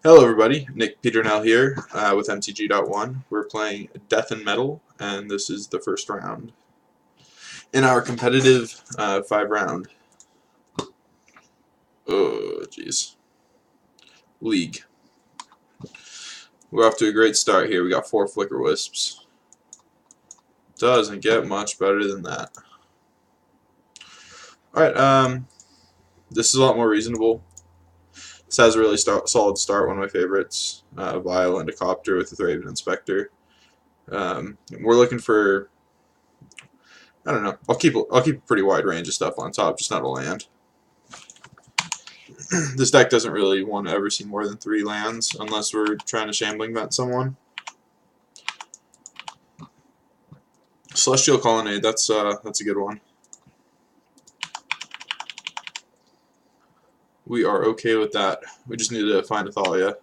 Hello everybody, Nick Peternell here with MTG.one. We're playing Death and Metal, and this is the first round. In our competitive 5-round, league. We're off to a great start here. We got 4 Flicker Wisps. Doesn't get much better than that. Alright, this is a lot more reasonable. This has a really solid start, one of my favorites. Vial and a Copter with the Thraben Inspector. We're looking for, I don't know, I'll keep a pretty wide range of stuff on top, just not a land. This deck doesn't really want to ever see more than 3 lands unless we're trying to Shambling Vent someone. Celestial Colonnade, that's a good one. We are okay with that. We just need to find a Thalia.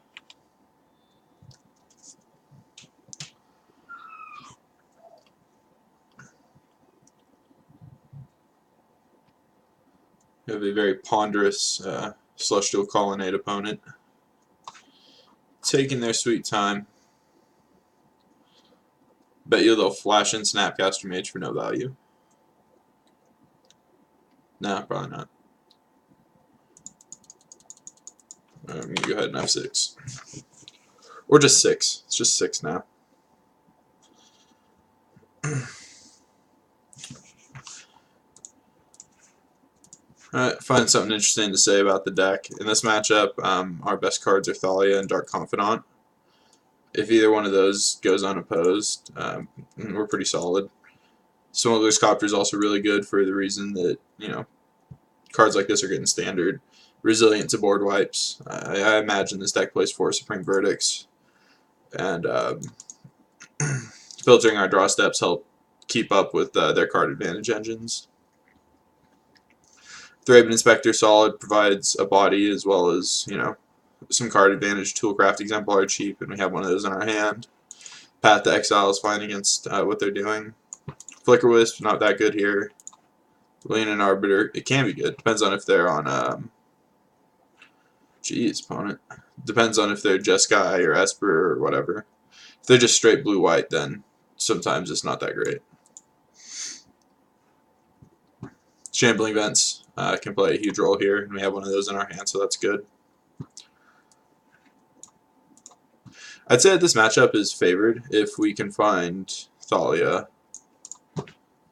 We have a very ponderous Celestial Colonnade opponent. Taking their sweet time. Bet you they'll flash in Snapcaster Mage for no value. Nah, probably not. I'm going to go ahead and F6. Or just 6. It's just 6 now. Alright, find something interesting to say about the deck. In this matchup, our best cards are Thalia and Dark Confidant. If either one of those goes unopposed, we're pretty solid. Smuggler's Copter is also really good for the reason that, you know, cards like this are getting standard. Resilient to board wipes. I imagine this deck plays 4 Supreme Verdicts. And filtering our draw steps help keep up with their card advantage engines. Thraben Inspector solid, provides a body as well as, you know, some card advantage. Toolcraft Exemplar cheap, and we have one of those in our hand. Path to Exile is fine against what they're doing. Flicker Wisp, not that good here. Leonin Arbiter, it can be good. Depends on if they're on, opponent. Depends on if they're Jeskai or Esper or whatever. If they're just straight blue-white, then sometimes it's not that great. Shambling Vents can play a huge role here, and we have one of those in our hand, so that's good. I'd say that this matchup is favored if we can find Thalia.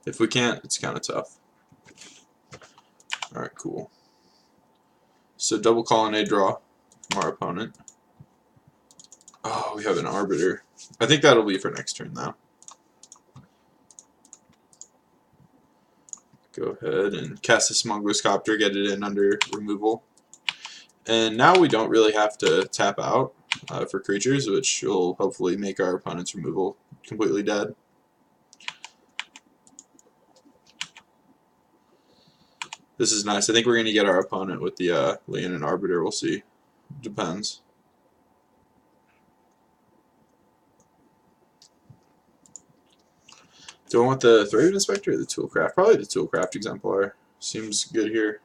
If we can't, it's kind of tough. Alright, cool. So double Colonnade draw from our opponent. Oh, we have an Arbiter. I think that'll be for next turn, though. Go ahead and cast a Smuggler's Copter, get it in under removal. And now we don't really have to tap out for creatures, which will hopefully make our opponent's removal completely dead. This is nice. I think we're going to get our opponent with the Leonin Arbiter. We'll see. Depends. Do I want the Thraben Inspector or the Toolcraft? Probably the Toolcraft Exemplar. Seems good here.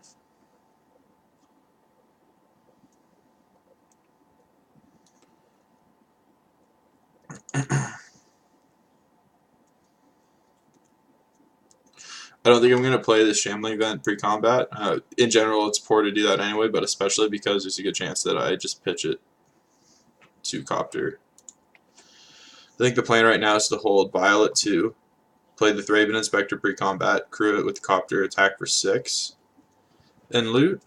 I don't think I'm going to play this Shambling Vent pre-combat. In general, it's poor to do that anyway, but especially because there's a good chance that I just pitch it to Copter. I think the plan right now is to hold Violet 2, play the Thraben Inspector pre-combat, crew it with the Copter, attack for 6, and loot.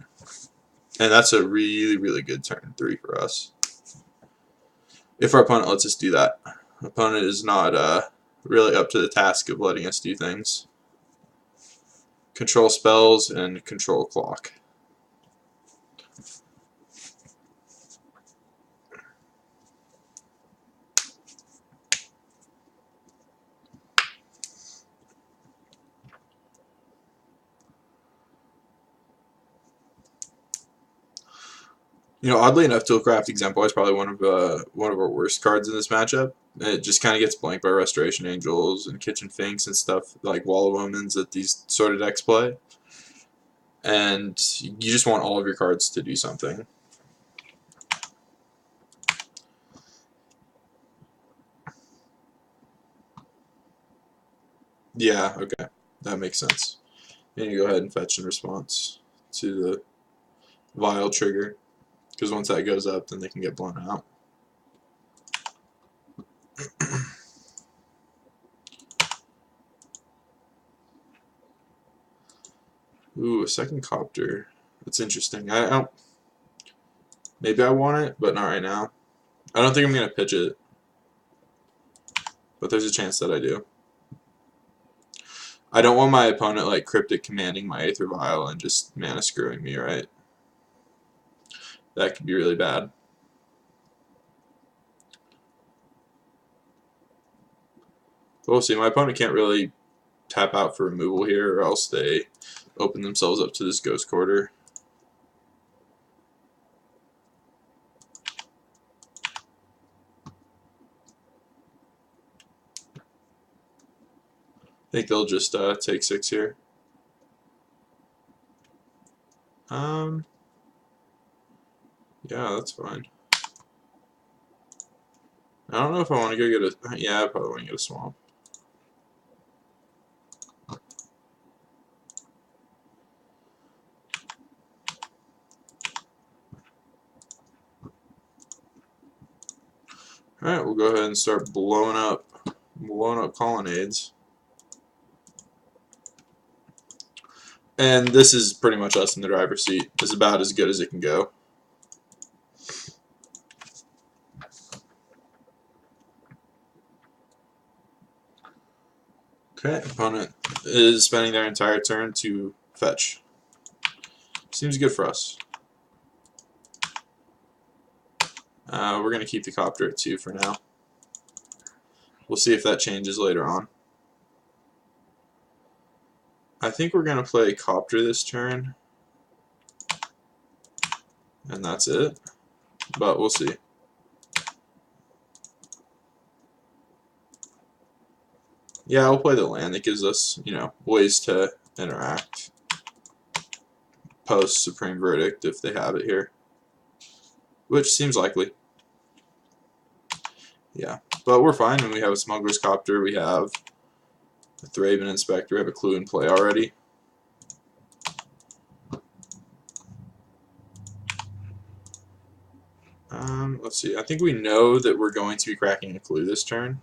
And that's a really, really good turn 3 for us. If our opponent lets us do that. Opponent is not really up to the task of letting us do things. Control spells and control clock. You know, oddly enough, Toolcraft Exemplar is probably one of our worst cards in this matchup. It just kind of gets blanked by Restoration Angels and Kitchen Finks and stuff like Wall of Omens that these sort of decks play. And you just want all of your cards to do something. Yeah, okay. That makes sense. And you go ahead and fetch in response to the Vial trigger. Because once that goes up, then they can get blown out. Ooh, a second copter. That's interesting. I don't. Maybe I want it, but not right now. I don't think I'm gonna pitch it, but there's a chance that I do. I don't want my opponent like cryptic commanding my Aether Vial and just mana screwing me, right? That could be really bad. But we'll see. My opponent can't really tap out for removal here, or else they open themselves up to this Ghost Quarter. I think they'll just take 6 here. Yeah, that's fine. I don't know if I want to go get a... Yeah, I probably want to get a Swamp. Alright, we'll go ahead and start blowing up colonnades. And this is pretty much us in the driver's seat. It's about as good as it can go. Okay, opponent is spending their entire turn to fetch. Seems good for us. We're going to keep the Copter at 2 for now. We'll see if that changes later on. I think we're going to play Copter this turn. And that's it. But we'll see. Yeah, I'll play the land. That gives us, ways to interact post Supreme Verdict if they have it here. Which seems likely. Yeah, but we're fine. And we have a Smuggler's Copter. We have a Thraben Inspector. We have a clue in play already. Let's see. I think we know that we're going to be cracking a clue this turn.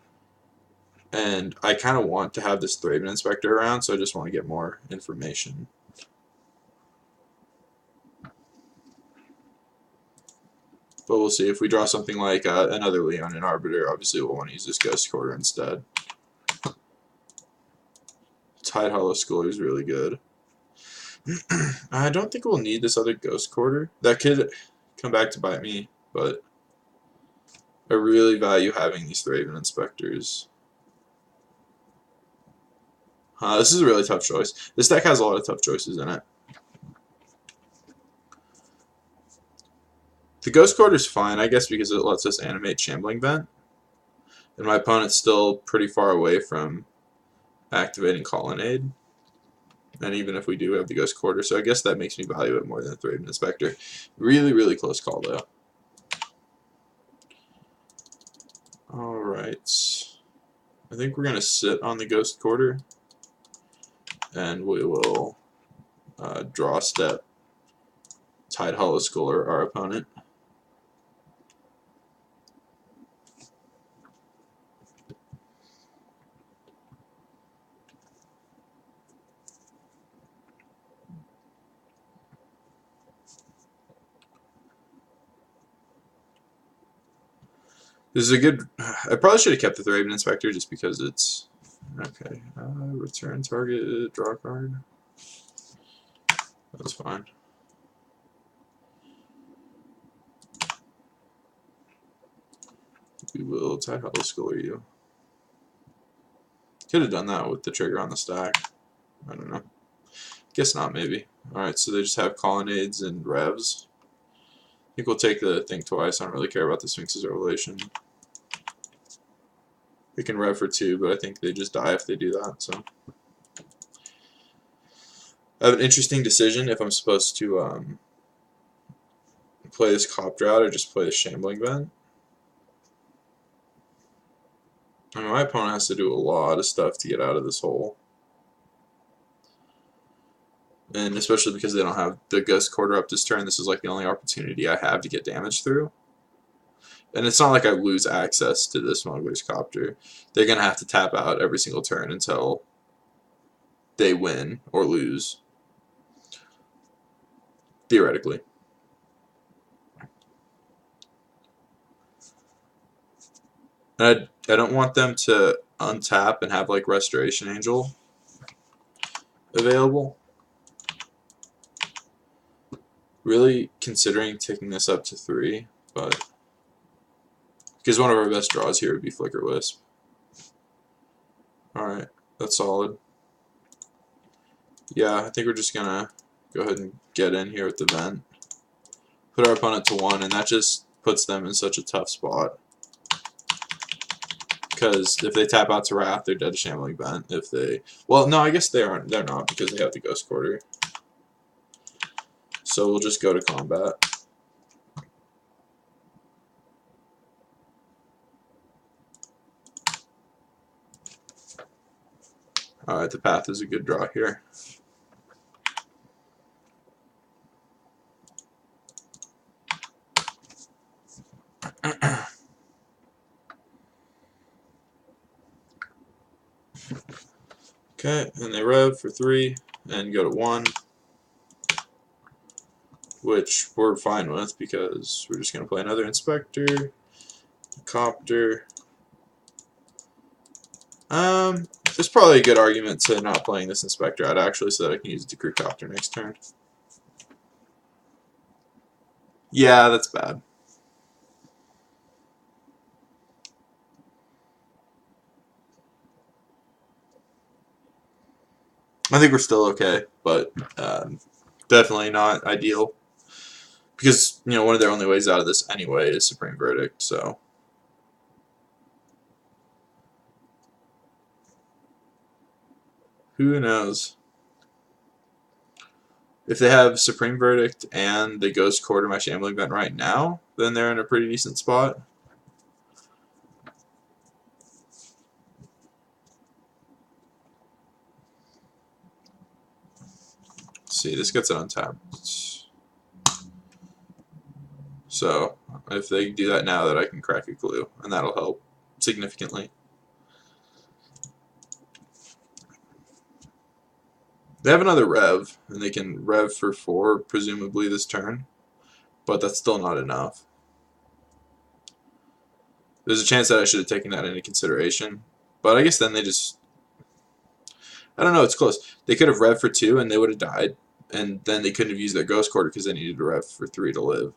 And I kind of want to have this Thraben Inspector around, so I just want to get more information. But we'll see. If we draw something like another Leonin Arbiter, obviously we'll want to use this Ghost Quarter instead. Tidehollow Schooler is really good. I don't think we'll need this other Ghost Quarter. That could come back to bite me, but I really value having these Thraben Inspectors. This is a really tough choice. This deck has a lot of tough choices in it. The Ghost Quarter is fine, I guess, because it lets us animate Shambling Vent. And my opponent's still pretty far away from activating Colonnade. And even if we do have the Ghost Quarter, so I guess that makes me value it more than the Thraben Inspector. Really, really close call, though. Alright. I think we're going to sit on the Ghost Quarter. And we will draw step Tidehollow Schooler, our opponent. This is a good... I probably should have kept the Thraben Inspector just because it's... Okay. Return target, draw a card. That's fine. We will Tidehollow Schooler you. Could have done that with the trigger on the stack. I don't know. Guess not, maybe. Alright, so they just have Colonnades and Revs. I think we'll take the thing twice. I don't really care about the Sphinx's Revelation. We can Rev for 2, but I think they just die if they do that, so. I have an interesting decision if I'm supposed to play this Copter out or just play the Shambling Vent. I mean, my opponent has to do a lot of stuff to get out of this hole. And especially because they don't have the Ghost Quarter up this turn, this is like the only opportunity I have to get damage through. And it's not like I lose access to this Smuggler's Copter. They're going to have to tap out every single turn until they win or lose. Theoretically. And I don't want them to untap and have like Restoration Angel available. Really considering taking this up to 3, but because one of our best draws here would be Flicker Wisp. Alright, that's solid. Yeah, I think we're just gonna go ahead and get in here with the Vent. Put our opponent to 1, and that just puts them in such a tough spot. Because if they tap out to Wrath, they're dead to Shambling Vent. If they... Well, no, I guess they aren't. They're not, because they have the Ghost Quarter. So we'll just go to combat. Alright, the Path is a good draw here. Okay, and they rev for 3 and go to 1, which we're fine with because we're just going to play another Inspector, Copter. There's probably a good argument to not playing this Inspector out actually so that I can use the Crew Copter next turn. Yeah, that's bad. I think we're still okay, but definitely not ideal. Because, you know, one of their only ways out of this anyway is Supreme Verdict, so... Who knows? If they have Supreme Verdict and the Ghost Quarter my Shambling Vent right now, then they're in a pretty decent spot. Let's see, this gets it untapped. So, if they do that now, that I can crack a clue, and that'll help significantly. They have another Rev, and they can Rev for 4, presumably this turn, but that's still not enough. There's a chance that I should have taken that into consideration, but I guess then they just... I don't know, it's close. They could have Rev for 2, and they would have died, and then they couldn't have used their Ghost Quarter because they needed to Rev for 3 to live.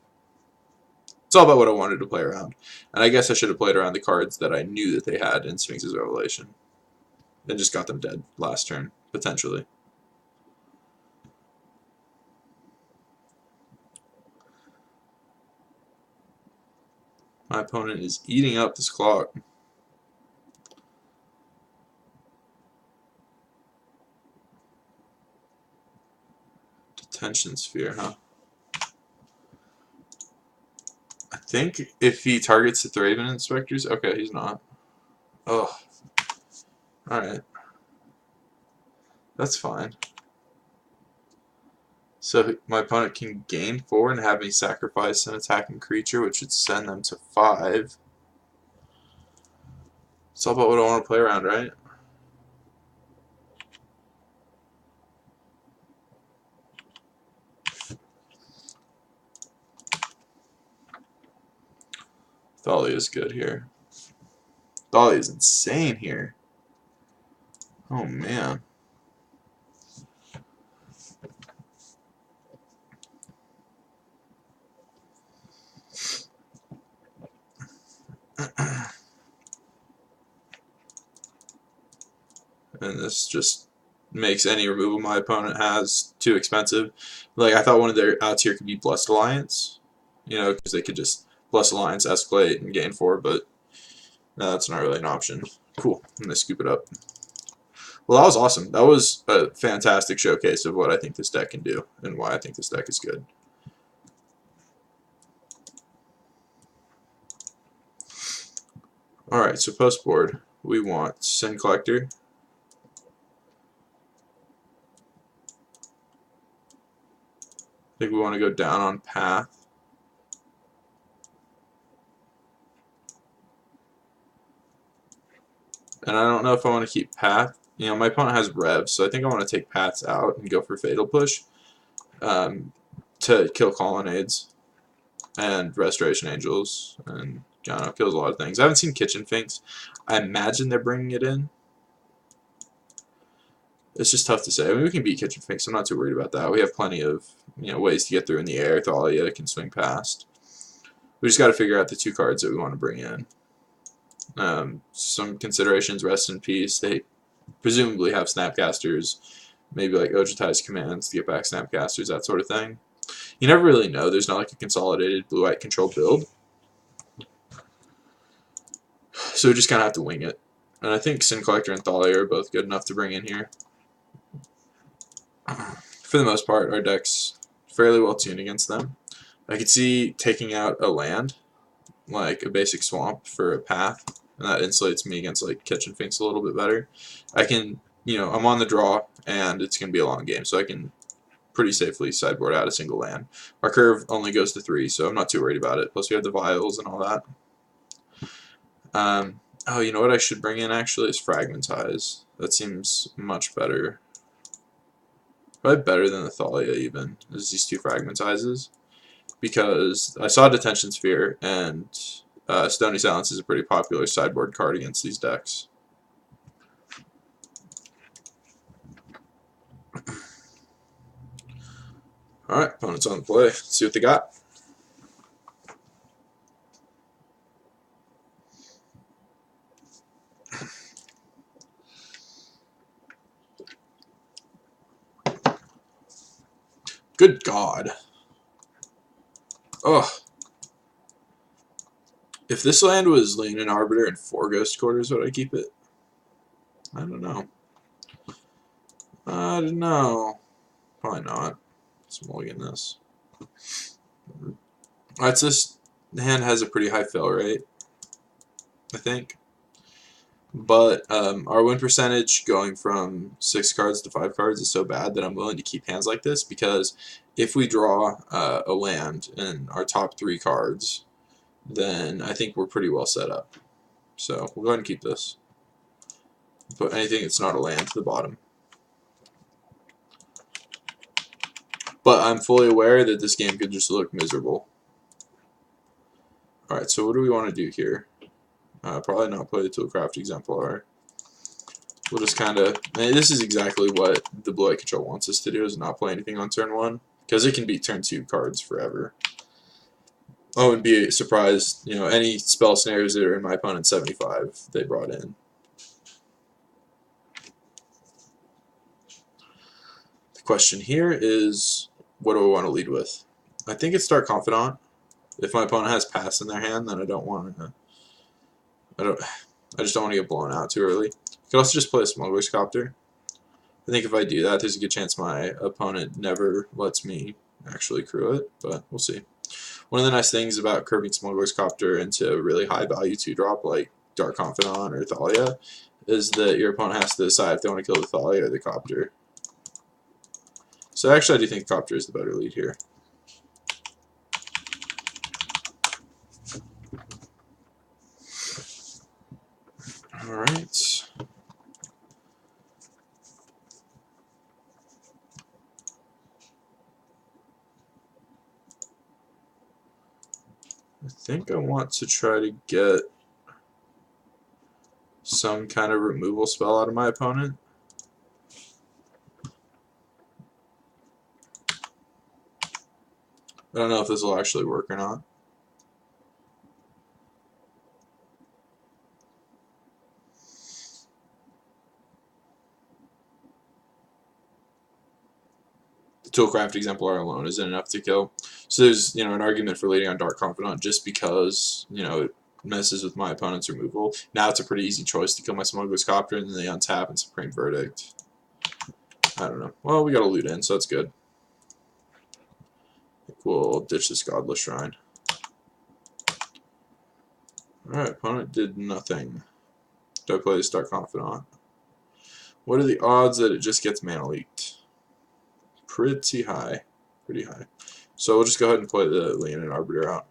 It's all about what I wanted to play around. And I guess I should have played around the cards that I knew that they had in Sphinx's Revelation. And just got them dead last turn, potentially. My opponent is eating up this clock. Detention Sphere, huh? I think if he targets the Thraven Inspectors... Okay, he's not. Oh. Alright. That's fine. So my opponent can gain 4 and have me sacrifice an attacking creature, which would send them to 5. It's all about what I want to play around, right? Thalia is good here. Thalia is insane here. Oh, man. And this just makes any removal my opponent has too expensive. Like, I thought one of their outs here could be Blessed Alliance, you know, because they could just Blessed Alliance, escalate, and gain 4, but no, that's not really an option. Cool. I'm going to scoop it up. Well, that was awesome. That was a fantastic showcase of what I think this deck can do and why I think this deck is good. Alright, so post board, we want Sin Collector, I think we want to go down on path. And I don't know if I want to keep path. You know, my opponent has rev, so I think I want to take paths out and go for fatal push to kill colonnades and restoration angels, and I don't know, kills a lot of things. I haven't seen kitchen finks. I imagine they're bringing it in. It's just tough to say. I mean, we can beat kitchen finks. I'm not too worried about that. We have plenty of ways to get through in the air. Thalia can swing past. We just got to figure out the 2 cards that we want to bring in. Some considerations: rest in peace. They presumably have snapcasters, maybe like Ojutai's commands to get back snapcasters, that sort of thing. You never really know. There's not like a consolidated blue-white control build. So we just kind of have to wing it. And I think Sin Collector and Thalia are both good enough to bring in here. For the most part, our deck's fairly well tuned against them. I could see taking out a land, like a basic swamp for a path, and that insulates me against like kitchen finks a little bit better. I can, I'm on the draw, and it's going to be a long game, so I can pretty safely sideboard out a single land. Our curve only goes to 3, so I'm not too worried about it. Plus we have the vials and all that. Oh, you know what I should bring in actually is Fragmentize. That seems much better. Probably better than the Thalia even, is these 2 Fragmentizes. Because I saw Detention Sphere, and Stony Silence is a pretty popular sideboard card against these decks. Alright, opponent's on the play. Let's see what they got. Good God. Ugh. If this land was Leonin Arbiter and 4 Ghost Quarters, would I keep it? I don't know. I don't know. Probably not. Let's mulligan this. Alright, so this hand has a pretty high fill rate, I think. But our win percentage going from 6 cards to 5 cards is so bad that I'm willing to keep hands like this, because if we draw a land in our top 3 cards, then I think we're pretty well set up. So we'll go ahead and keep this. Put anything that's not a land to the bottom. But I'm fully aware that this game could just look miserable. Alright, so what do we want to do here? Probably not play the Toolcraft Exemplar. We'll just kind of... this is exactly what the Blue-White Control wants us to do, is not play anything on turn 1. Because it can beat turn 2 cards forever. I wouldn't be surprised, any spell snares that are in my opponent's 75, they brought in. The question here is, what do I want to lead with? I think it's Dark Confidant. If my opponent has pass in their hand, then I don't want to... I just don't want to get blown out too early. I could also just play a Smuggler's Copter. I think if I do that, there's a good chance my opponent never lets me actually crew it, but we'll see. One of the nice things about curving Smuggler's Copter into a really high value 2-drop like Dark Confidant or Thalia is that your opponent has to decide if they want to kill the Thalia or the Copter. So actually I do think Copter is the better lead here. Alright. I think I want to try to get some kind of removal spell out of my opponent. I don't know if this will actually work or not. Toolcraft Exemplar alone isn't enough to kill. So there's an argument for leading on Dark Confidant just because it messes with my opponent's removal. Now it's a pretty easy choice to kill my Smuggler's Copter, and then they untap and Supreme Verdict. I don't know. Well, we got a loot in, so that's good. I think we'll ditch this Godless Shrine. Alright, opponent did nothing. Do I play this Dark Confidant? What are the odds that it just gets mana leaked? Pretty high. Pretty high. So we'll just go ahead and play the Leonin Arbiter out.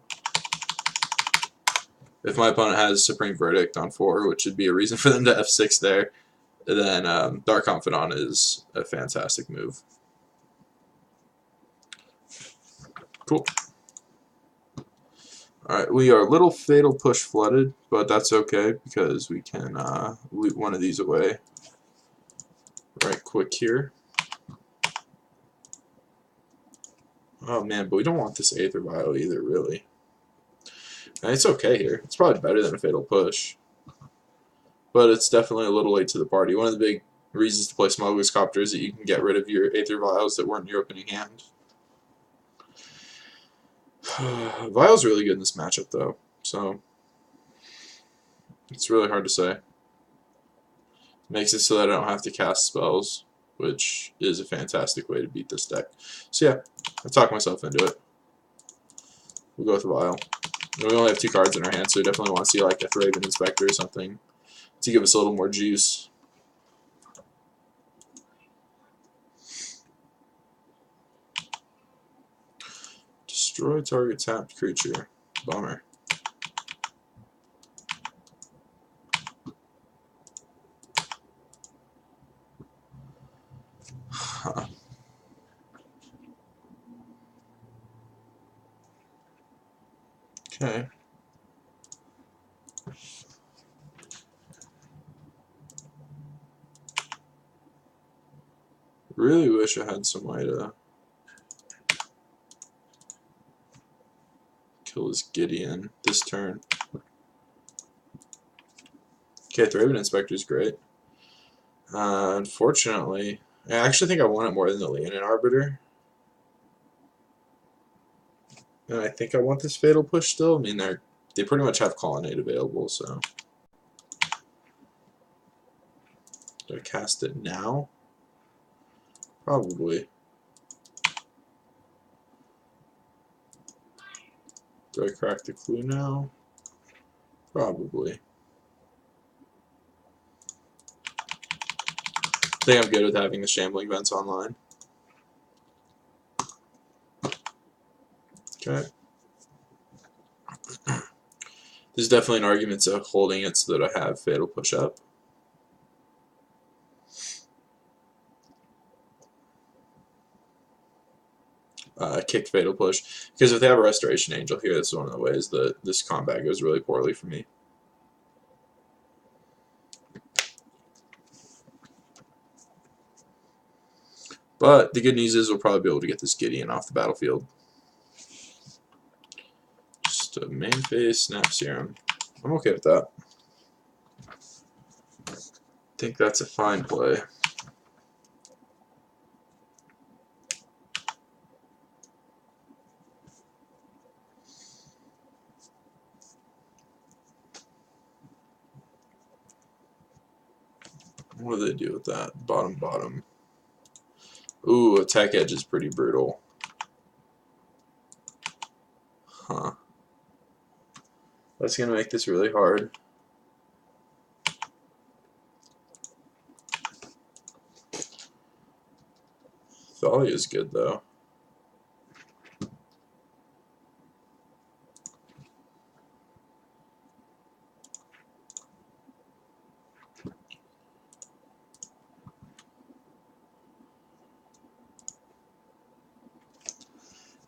If my opponent has Supreme Verdict on 4, which would be a reason for them to F6 there, then Dark Confidant is a fantastic move. Cool. Alright, we are a little Fatal Push flooded, but that's okay because we can loot one of these away right quick here. Oh man, but we don't want this Aether Vial either, really. And it's okay here. It's probably better than a Fatal Push. But it's definitely a little late to the party. One of the big reasons to play Smuggler's Copter is that you can get rid of your Aether Vials that weren't in your opening hand. Vial's really good in this matchup, though. So, it's really hard to say. Makes it so that I don't have to cast spells, which is a fantastic way to beat this deck. So yeah, I talked myself into it. We'll go with the Vial. And we only have 2 cards in our hand, so we definitely want to see like a Thraben Inspector or something to give us a little more juice. Destroy target tapped creature. Bummer. Huh. Okay. Really wish I had some way to kill this Gideon this turn. Okay, Thraben Inspector is great. Unfortunately, I actually think I want it more than the Leonin Arbiter. And I think I want this Fatal Push still. I mean, they pretty much have Colonnade available, so. Do I cast it now? Probably. Do I crack the clue now? Probably. I think I'm good with having the Shambling Vents online. Okay. There's definitely an argument to holding it so that I have Fatal Push up. Kicked Fatal Push. Because if they have a Restoration Angel here, that's one of the ways that this combat goes really poorly for me. But the good news is we'll probably be able to get this Gideon off the battlefield. Just a main phase, Snap Serum. I'm okay with that. I think that's a fine play. What do they do with that? Bottom. Ooh, Attack Edge is pretty brutal. Huh. That's going to make this really hard. Thalia is good, though.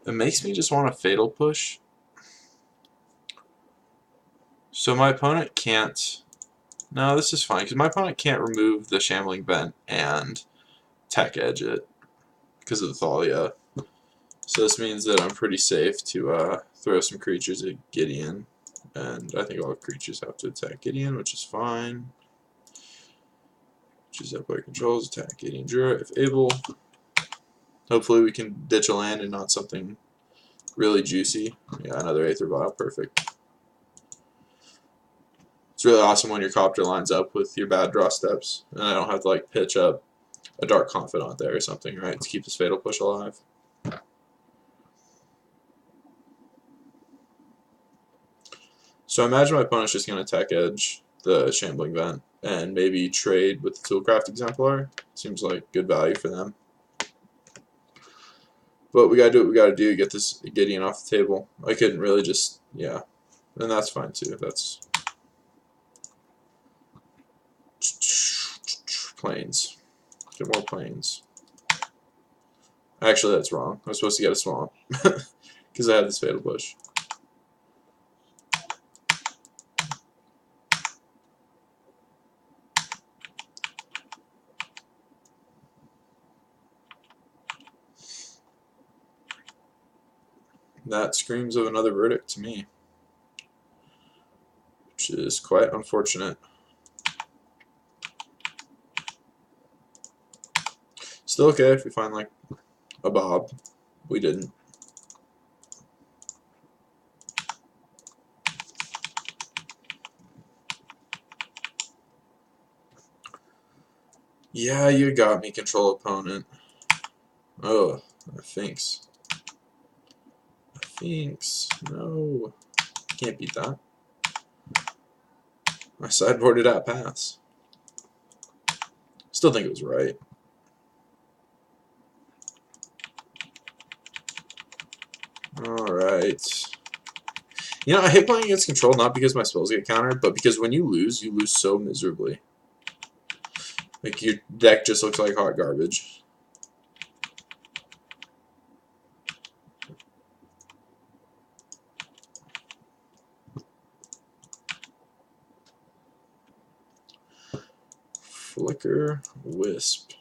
It makes me just want a Fatal Push. So my opponent can't... No, this is fine, because my opponent can't remove the Shambling Vent and Tech Edge it because of the Thalia. So this means that I'm pretty safe to throw some creatures at Gideon. And I think all creatures have to attack Gideon, which is fine. Choose that player controls, attack Gideon Jura if able. Hopefully we can ditch a land and not something really juicy. Yeah, another Aether Vial, perfect. It's really awesome when your Copter lines up with your bad draw steps, and I don't have to like pitch up a Dark Confidant there or something, right, to keep this Fatal Push alive. So I imagine my opponent's just going to Tech Edge the Shambling Vent and maybe trade with the Toolcraft Exemplar. Seems like good value for them. But we gotta do what we gotta do to get this Gideon off the table. I couldn't really just, yeah. And that's fine too. That's planes. Get more planes. Actually, that's wrong. I was supposed to get a swamp because I had this fatal bush. That screams of another verdict to me, which is quite unfortunate. Still okay if we find like a Bob. We didn't. Yeah, you got me, control opponent. Oh, thanks. Thanks. No. Can't beat that. I sideboarded out pass. Still think it was right. Alright. You know, I hate playing against control, not because my spells get countered, but because when you lose so miserably. Like, your deck just looks like hot garbage. Flicker, Wisp.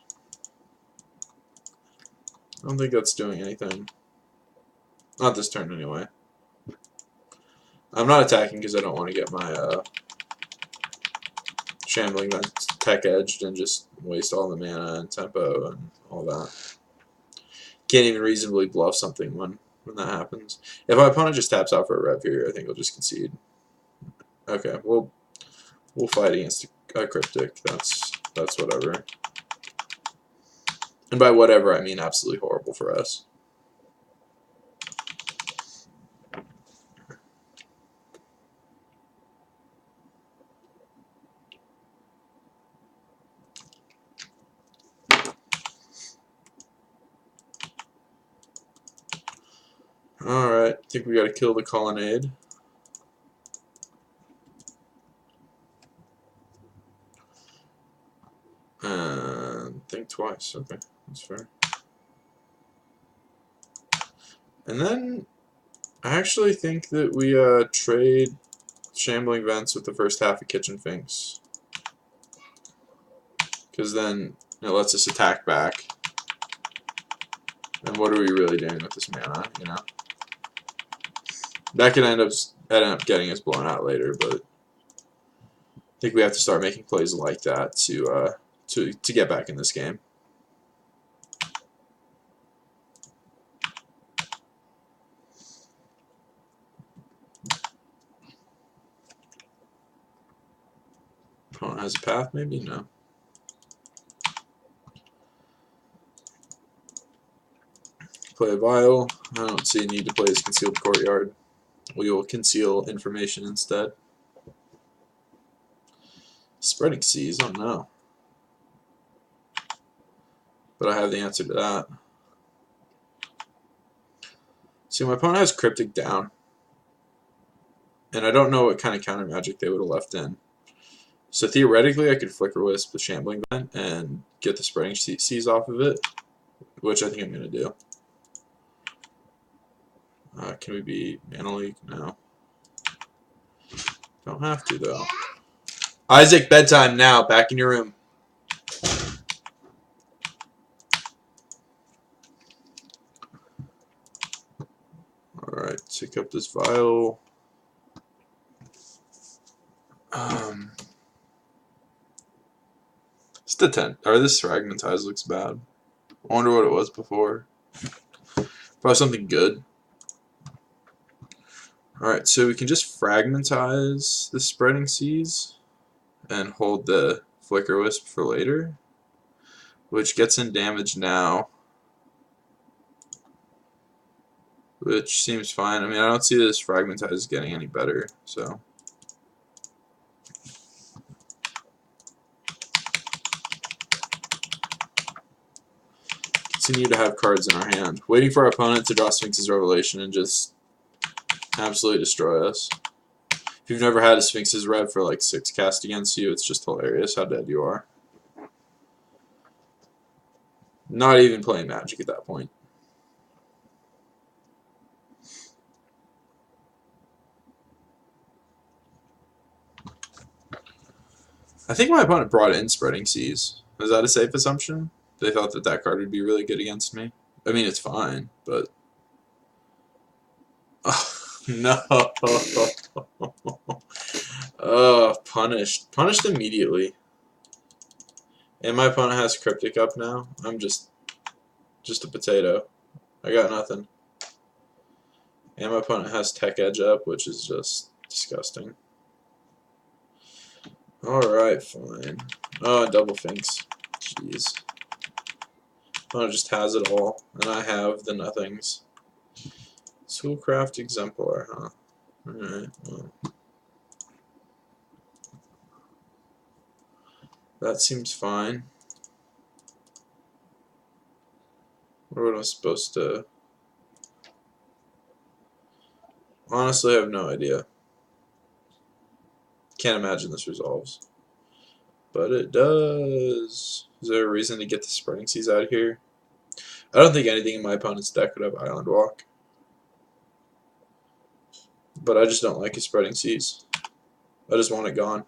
I don't think that's doing anything. Not this turn, anyway. I'm not attacking because I don't want to get my Shambling Vent tech edged and just waste all the mana and tempo and all that. Can't even reasonably bluff something when that happens. If my opponent just taps out for a rev here, I think he'll just concede. Okay, we'll fight against a Cryptic. That's whatever. And by whatever, I mean absolutely horrible for us. Alright, I think we gotta kill the Colonnade. And think twice. Okay, that's fair. And then I actually think that we trade Shambling Vents with the first half of Kitchen Finks. Because then it lets us attack back. And what are we really doing with this mana, you know? That could end up getting us blown out later, but I think we have to start making plays like that to get back in this game. Opponent has a path, maybe? No. Play a Vial. I don't see a need to play his Concealed Courtyard. We will conceal information instead. Spreading Seas? Oh no. But I have the answer to that. See, my opponent has Cryptic down. And I don't know what kind of counter magic they would have left in. So theoretically, I could Flicker Wisp the Shambling Vent and get the Spreading Seas off of it, which I think I'm going to do. Can we be Mana Leak? No. Don't have to, though. Isaac, bedtime now. Back in your room. Alright, take up this Vial. This Detent, or this Fragmentize looks bad. I wonder what it was before. Probably something good. Alright, so we can just Fragmentize the Spreading Seas and hold the Flicker Wisp for later, which gets in damage now, which seems fine. I mean, I don't see this Fragmentize getting any better, so. continue to have cards in our hand. Waiting for our opponent to draw Sphinx's Revelation and just absolutely destroy us. If you've never had a Sphinx's Rev for like 6 cast against you, it's just hilarious how dead you are. Not even playing Magic at that point. I think my opponent brought in Spreading Seas. Is that a safe assumption? They thought that that card would be really good against me. I mean, it's fine, but... Oh, no! Oh, punished. Punished immediately. And my opponent has Cryptic up now. I'm just a potato. I got nothing. And my opponent has Tech Edge up, which is just disgusting. Alright, fine. Oh, double Finks. Jeez. Opponent just has it all, and I have the nothings. Soulcraft Exemplar, huh? Alright, well. That seems fine. What am I supposed to... Honestly, I have no idea. Can't imagine this resolves. But it does. Is there a reason to get the Spreading Seas out of here? I don't think anything in my opponent's deck would have Island Walk. But I just don't like his Spreading Seas. I just want it gone.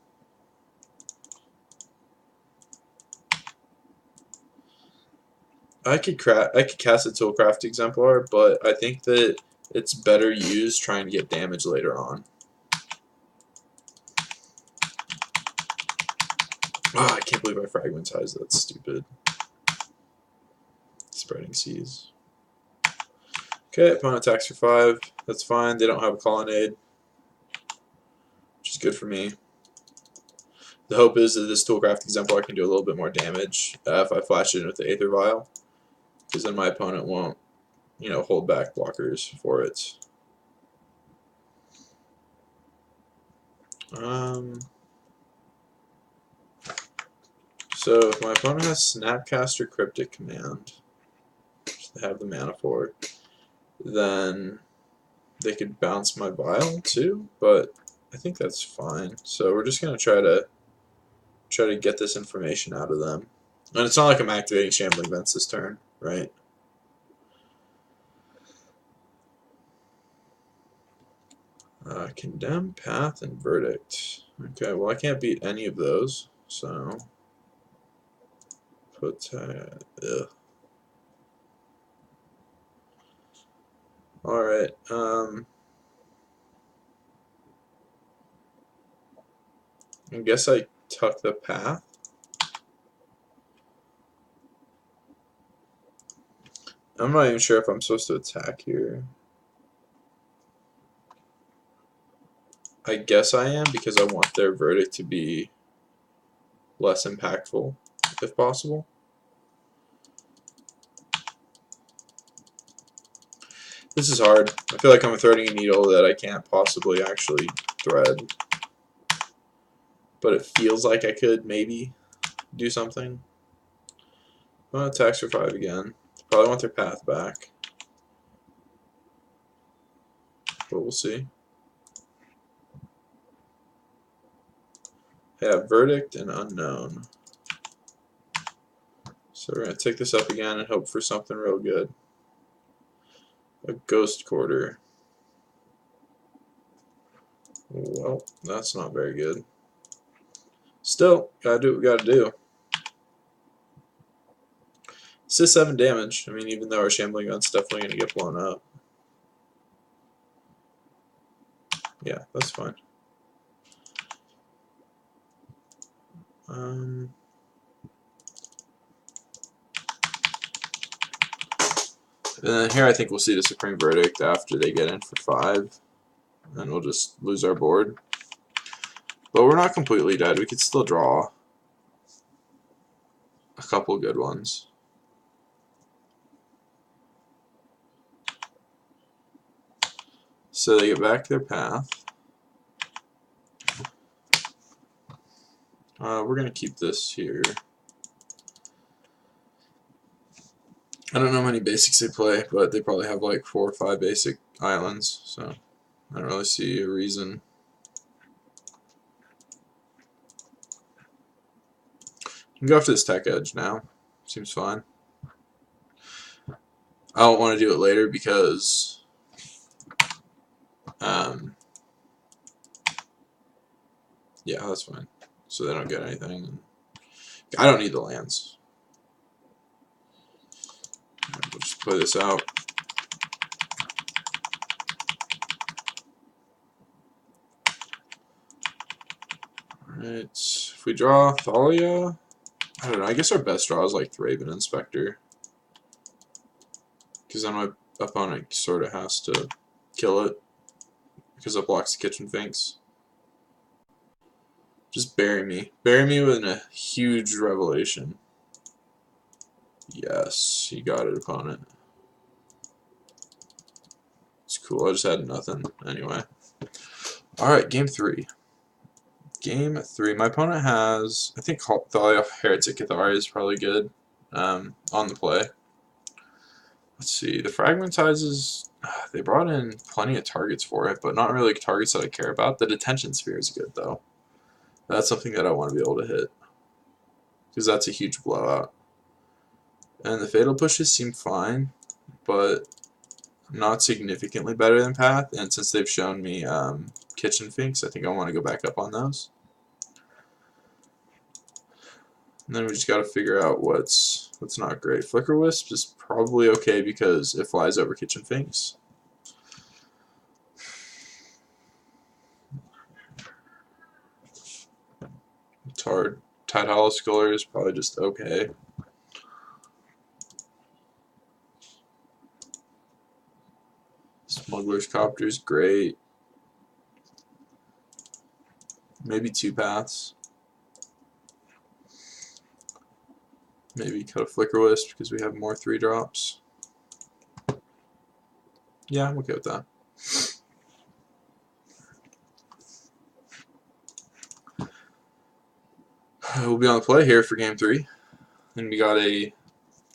I could cast a Toolcraft Exemplar, but I think that it's better used trying to get damage later on. Oh, I can't believe I fragmentized. That's stupid. Spreading Seas. Okay, opponent attacks for 5. That's fine. They don't have a Colonnade, which is good for me. The hope is that this Toolcraft Exemplar can do a little bit more damage if I flash it in with the Aether Vial, because then my opponent won't, you know, hold back blockers for it. So if my opponent has Snapcaster Cryptic Command, which they have the mana for, then they could bounce my Vial too, but I think that's fine. So we're just gonna try to get this information out of them. And it's not like I'm activating Shambling Vents this turn, right? Condemn, Path, and Verdict. Okay, well I can't beat any of those, so put Alright, I guess I tuck the Path. I'm not even sure if I'm supposed to attack here. I guess I am, because I want their Verdict to be less impactful, if possible. This is hard. I feel like I'm threading a needle that I can't possibly actually thread. But it feels like I could maybe do something. Well, attacks for 5 again. Probably want their Path back. But we'll see. I have Verdict and Unknown. So we're going to take this up again and hope for something real good. A Ghost Quarter. Well, that's not very good. Still, gotta do what we gotta do. This is 7 damage. I mean, even though our Shambling Gun's definitely gonna get blown up. Yeah, that's fine. And then here I think we'll see the Supreme Verdict after they get in for 5. And we'll just lose our board. But we're not completely dead. We could still draw a couple good ones. So they get back their Path. We're going to keep this here. I don't know how many basics they play, but they probably have like 4 or 5 basic islands, so I don't really see a reason. I can go after this Tech Edge now. Seems fine. I don't want to do it later because yeah, that's fine. So they don't get anything. I don't need the lands. We'll just play this out. Alright, if we draw Thalia, I don't know, I guess our best draw is like Thraben Inspector. Because then my opponent sort of has to kill it. Because it blocks the Kitchen Finks. Just bury me. Bury me with a huge revelation. Yes, you got it, opponent. It's cool, I just had nothing anyway. Alright, game 3. Game 3. My opponent has, I think Thalia Heretic Cathari is probably good on the play. Let's see, the Fragmentizes, they brought in plenty of targets for it, but not really targets that I care about. The Detention Sphere is good, though. That's something that I want to be able to hit, because that's a huge blowout. And the Fatal Pushes seem fine, but not significantly better than Path, and since they've shown me Kitchen Finks, I think I want to go back up on those. And then we just got to figure out what's not great. Flicker Wisp is probably okay because it flies over Kitchen Finks. It's hard. Tide Hollow Sculler is probably just okay. Smuggler's Copter is great. Maybe 2 paths. Maybe cut a Flicker Wisp because we have more 3-drops. Yeah, I'm okay with that. We'll be on the play here for game 3. And we got a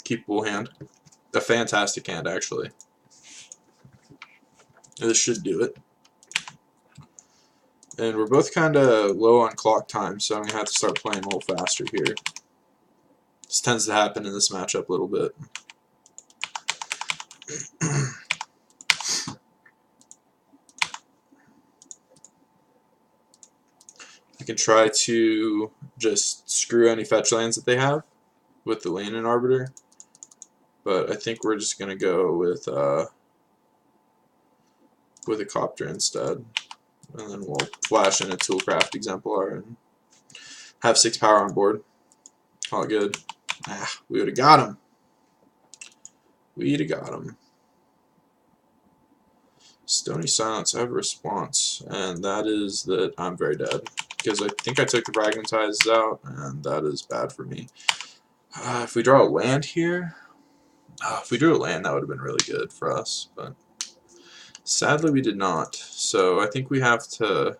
keepable hand. A fantastic hand, actually. This should do it. And we're both kind of low on clock time, so I'm going to have to start playing a little faster here. This tends to happen in this matchup a little bit. I can try to just screw any fetch lands that they have with the Lane and Arbiter, but I think we're just going to go with a Copter instead. And then we'll flash in a Toolcraft Exemplar and have 6 power on board. All good. We would have got him. We'd have got him. Stony Silence, I have a response, and that is that I'm very dead. Because I think I took the Fragmentizes out, and that is bad for me. If we draw a land here, if we drew a land, that would have been really good for us, but sadly we did not. So I think we have to...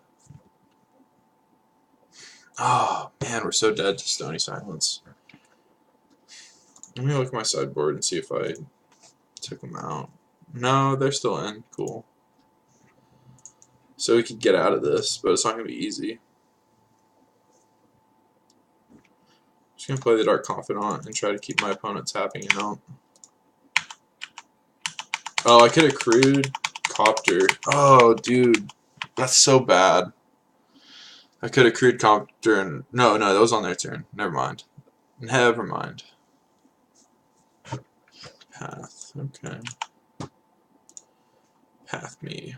Oh, man, we're so dead to Stony Silence. Let me look at my sideboard and see if I took them out. No, they're still in. Cool. So we could get out of this, but it's not going to be easy. Just going to play the Dark Confidant and try to keep my opponent tapping out. Oh, I could have crewed Copter. Oh, dude. That's so bad. I could have crewed Copter and... No, that was on their turn. Never mind. Never mind. Path. Okay. Path me.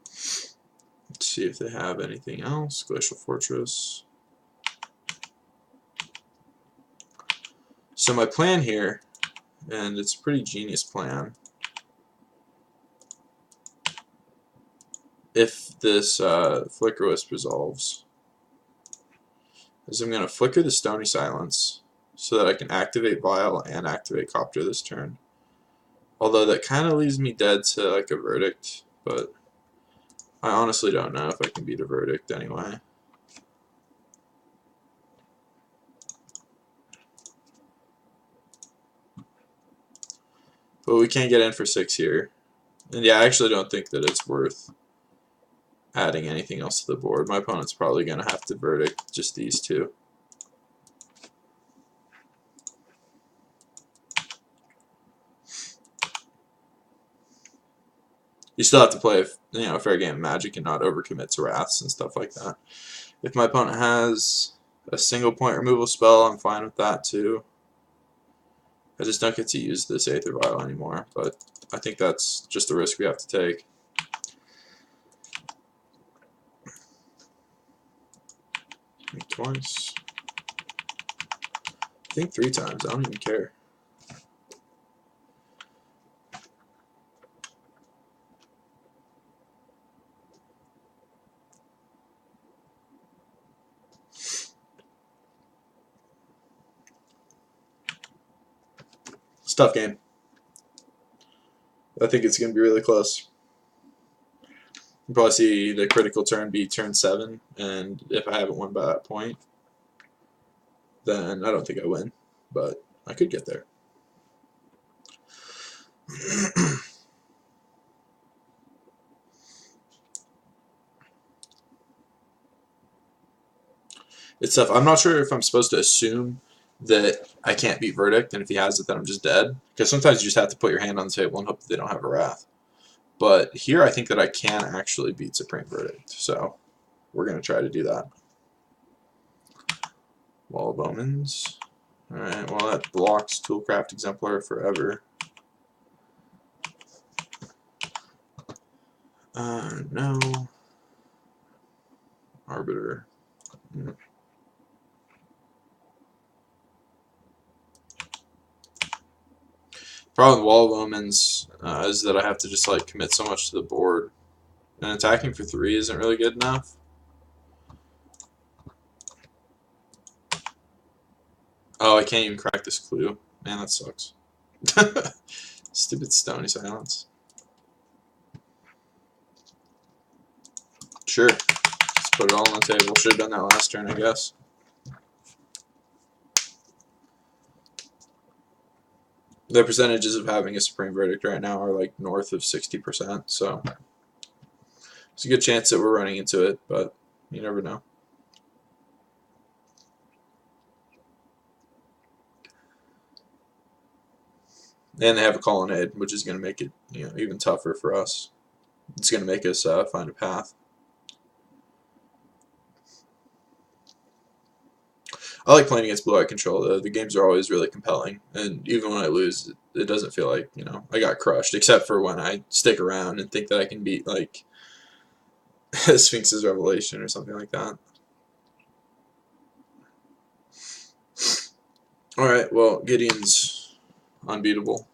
Let's see if they have anything else. Glacial Fortress. So my plan here, and it's a pretty genius plan, if this Flicker Wisp resolves, is I'm going to flicker the Stony Silence so that I can activate Vial and activate Copter this turn. Although that kind of leaves me dead to like a Verdict, but I honestly don't know if I can beat a Verdict anyway. But we can't get in for 6 here. And yeah, I actually don't think that it's worth adding anything else to the board. My opponent's probably going to have to verdict just these two. You still have to play, a fair game of Magic and not overcommit to Wraths and stuff like that. If my opponent has a single point removal spell, I'm fine with that too. I just don't get to use this Aether Vial anymore, but I think that's just a risk we have to take. Twice. I think 3 times. I don't even care. It's a tough game. I think it's going to be really close. You'll probably see the critical turn be turn 7, and if I haven't won by that point, then I don't think I win, but I could get there. It's tough. I'm not sure if I'm supposed to assume that I can't beat Verdict, and if he has it, then I'm just dead. Because sometimes you just have to put your hand on the table and hope that they don't have a Wrath. But here I think that I can actually beat Supreme Verdict, so we're going to try to do that. Wall of Omens. Alright, well that blocks Toolcraft Exemplar forever. No. Arbiter. Problem with Wall of Omens is that I have to just like commit so much to the board, and attacking for 3 isn't really good enough. Oh, I can't even crack this clue. Man, that sucks. Stupid Stony Silence. Sure. Let's put it all on the table. Should have done that last turn, I guess. The percentages of having a Supreme Verdict right now are like north of 60%, so it's a good chance that we're running into it, but you never know. And they have a Colonnade, which is going to make it even tougher for us. It's going to make us find a path. I like playing against blue-eye control, though. The games are always really compelling, and even when I lose, it doesn't feel like, I got crushed, except for when I stick around and think that I can beat, like, Sphinx's Revelation or something like that. Alright, well, Gideon's unbeatable.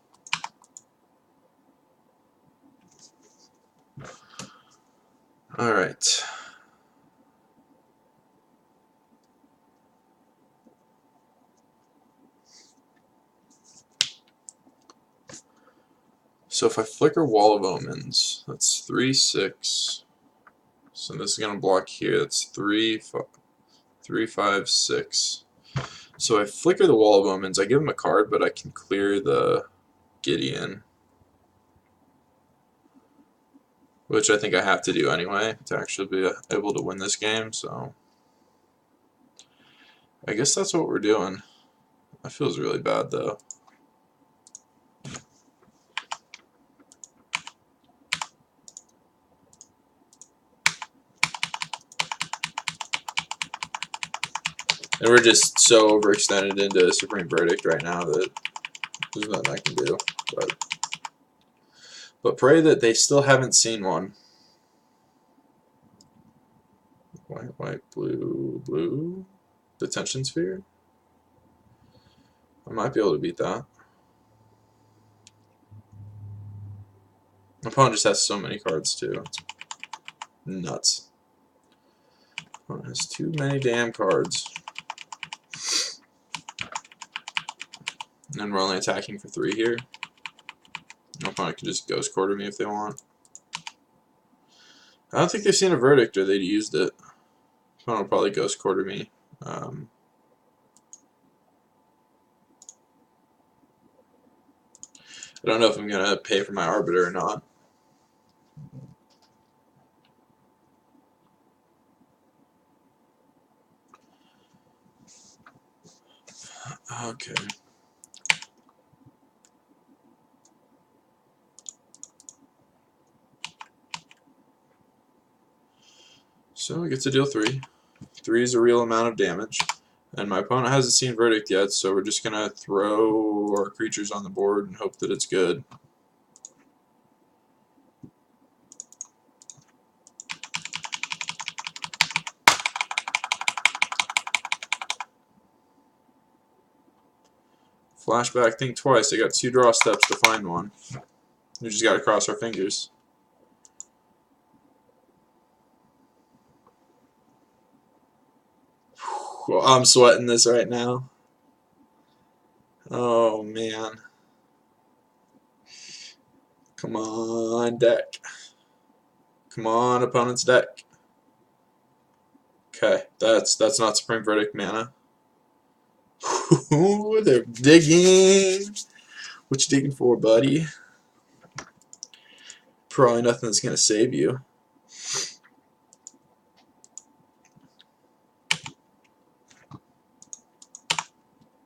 Alright. So if I flicker Wall of Omens, that's 3, 6. So this is going to block here. That's 3, 5, 6. So I flicker the Wall of Omens. I give him a card, but I can clear the Gideon, which I think I have to do anyway to actually be able to win this game. So I guess that's what we're doing. That feels really bad, though. And we're just so overextended into Supreme Verdict right now that there's nothing I can do. But pray that they still haven't seen one. White, white, blue, blue. Detention Sphere? I might be able to beat that. My opponent just has so many cards, too. It's nuts. My opponent has too many damn cards. And we're only attacking for 3 here. My opponent can just Ghost Quarter me if they want. I don't think they've seen a Verdict or they'd used it. My opponent will probably Ghost Quarter me. I don't know if I'm gonna pay for my Arbiter or not. Okay. So we get to deal 3. 3 is a real amount of damage. And my opponent hasn't seen Verdict yet, so we're just gonna throw our creatures on the board and hope that it's good. Flashback, think twice. I got 2 draw steps to find one. We just gotta cross our fingers. Well, I'm sweating this right now. Oh man. Come on, deck. Come on, opponent's deck. Okay, that's not Supreme Verdict mana. Ooh, they're digging. What you digging for, buddy? Probably nothing that's gonna save you.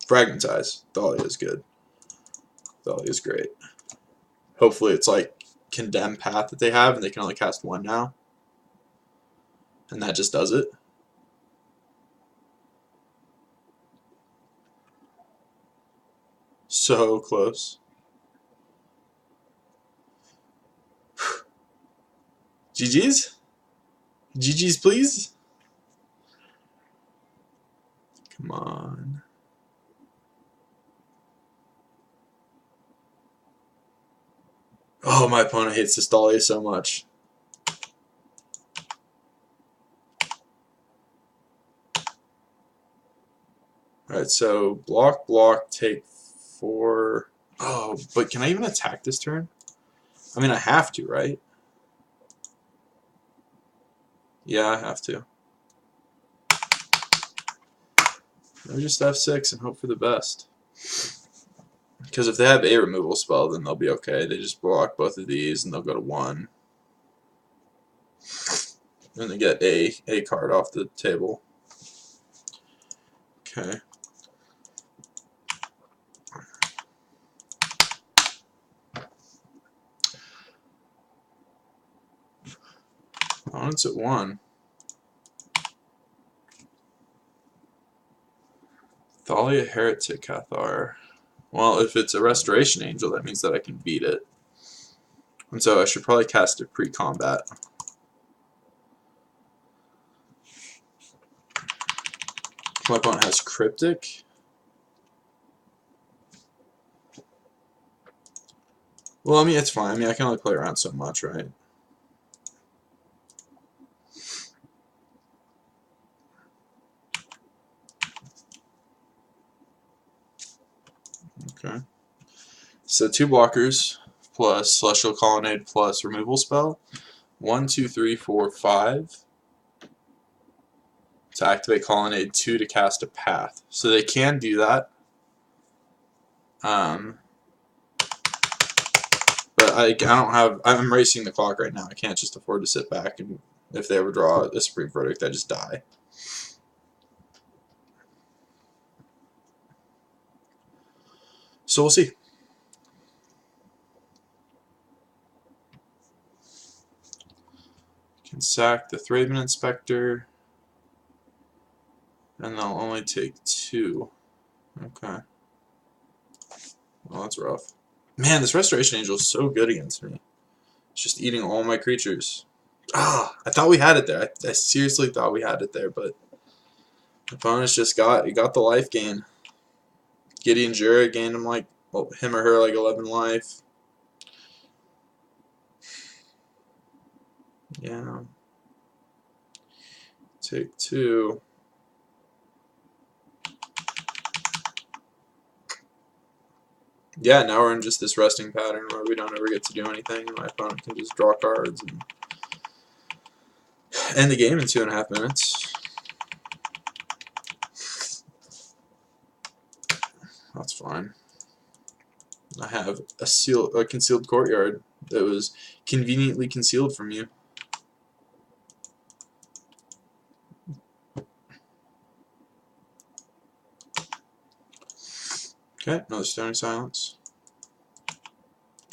Fragmentize. Thalia is good. Thalia is great. Hopefully it's like Condemn Path that they have, and they can only cast 1 now. And that just does it. So close. GG's? GG's, please? Come on. Oh, my opponent hates this Dahlia so much. Alright, so block, block, take 4. Oh, but can I even attack this turn? I mean, I have to, right? Yeah, I have to. Let me just F6 and hope for the best. Because if they have a removal spell, then they'll be okay. They just block both of these, and they'll go to 1. And they get a card off the table. Okay. Opponent's at 1. Thalia Heretic Cathar. Well, if it's a Restoration Angel, that means that I can beat it. And so I should probably cast it pre-combat. My opponent has Cryptic. Well, I mean, it's fine. I mean, I can only play around so much, right? Okay. So 2 blockers plus Celestial Colonnade plus removal spell. 1, 2, 3, 4, 5 to activate Colonnade. 2 to cast a path. So they can do that. But I don't have. I'm racing the clock right now. I can't just afford to sit back and if they ever draw a Supreme Verdict, I just die. So we'll see. Can sack the Thraben Inspector, and they'll only take 2. Okay. Well, that's rough. Man, this Restoration Angel is so good against me. It's just eating all my creatures. Ah, I thought we had it there. I seriously thought we had it there, but the opponent's just got the life gain. Gideon Jura gained him like, well, him or her like 11 life. Yeah. Take 2. Yeah, now we're in just this resting pattern where we don't ever get to do anything, and my opponent can just draw cards and end the game in 2.5 minutes. That's fine. I have a concealed courtyard that was conveniently concealed from you. Okay, another Stony Silence.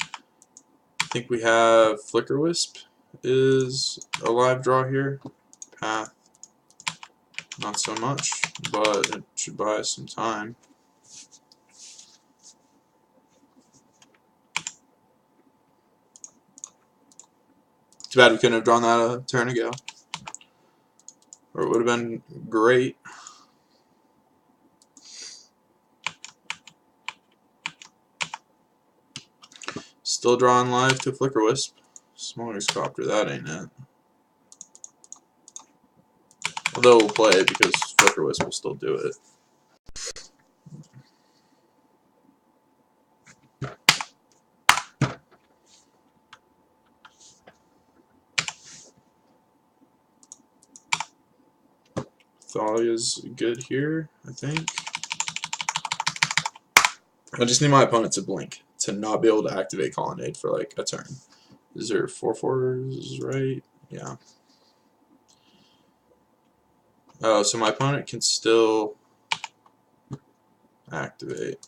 I think we have Flicker Wisp is a live draw here. Path, not so much, but it should buy us some time. Too bad we couldn't have drawn that a turn ago. Or it would have been great. Still drawing live to Flicker Wisp. Smoker's Copter, that ain't it. Although we'll play it because Flicker Wisp will still do it. Thalia's good here, I think. I just need my opponent to blink to not be able to activate Colonnade for like a turn. Is there 4/4s, right? Yeah. Oh, so my opponent can still activate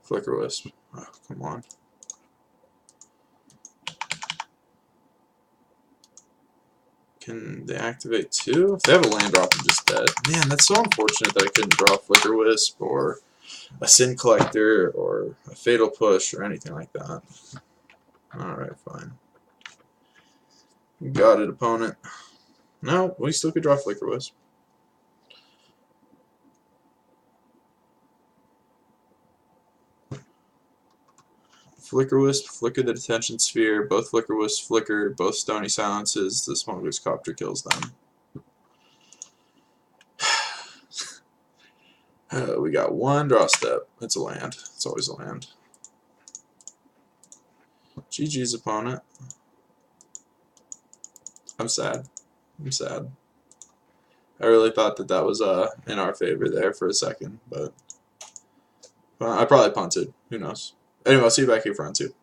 Flicker Wisp. Oh, come on. Can they activate two? If they have a land drop, I'm just dead. Man, that's so unfortunate that I couldn't draw Flicker Wisp or a Sin Collector or a Fatal Push or anything like that. Alright, fine. Got it, opponent. No, we still could draw Flicker Wisp. Flicker Wisp, flicker the Detention Sphere, both Flicker Wisp flicker, both Stony Silences, the Smuggler's Copter kills them. We got one draw step. It's a land. It's always a land. GG's opponent. I'm sad. I'm sad. I really thought that that was in our favor there for a second, but I probably punted. Who knows? Anyway, I'll see you back here for round 2.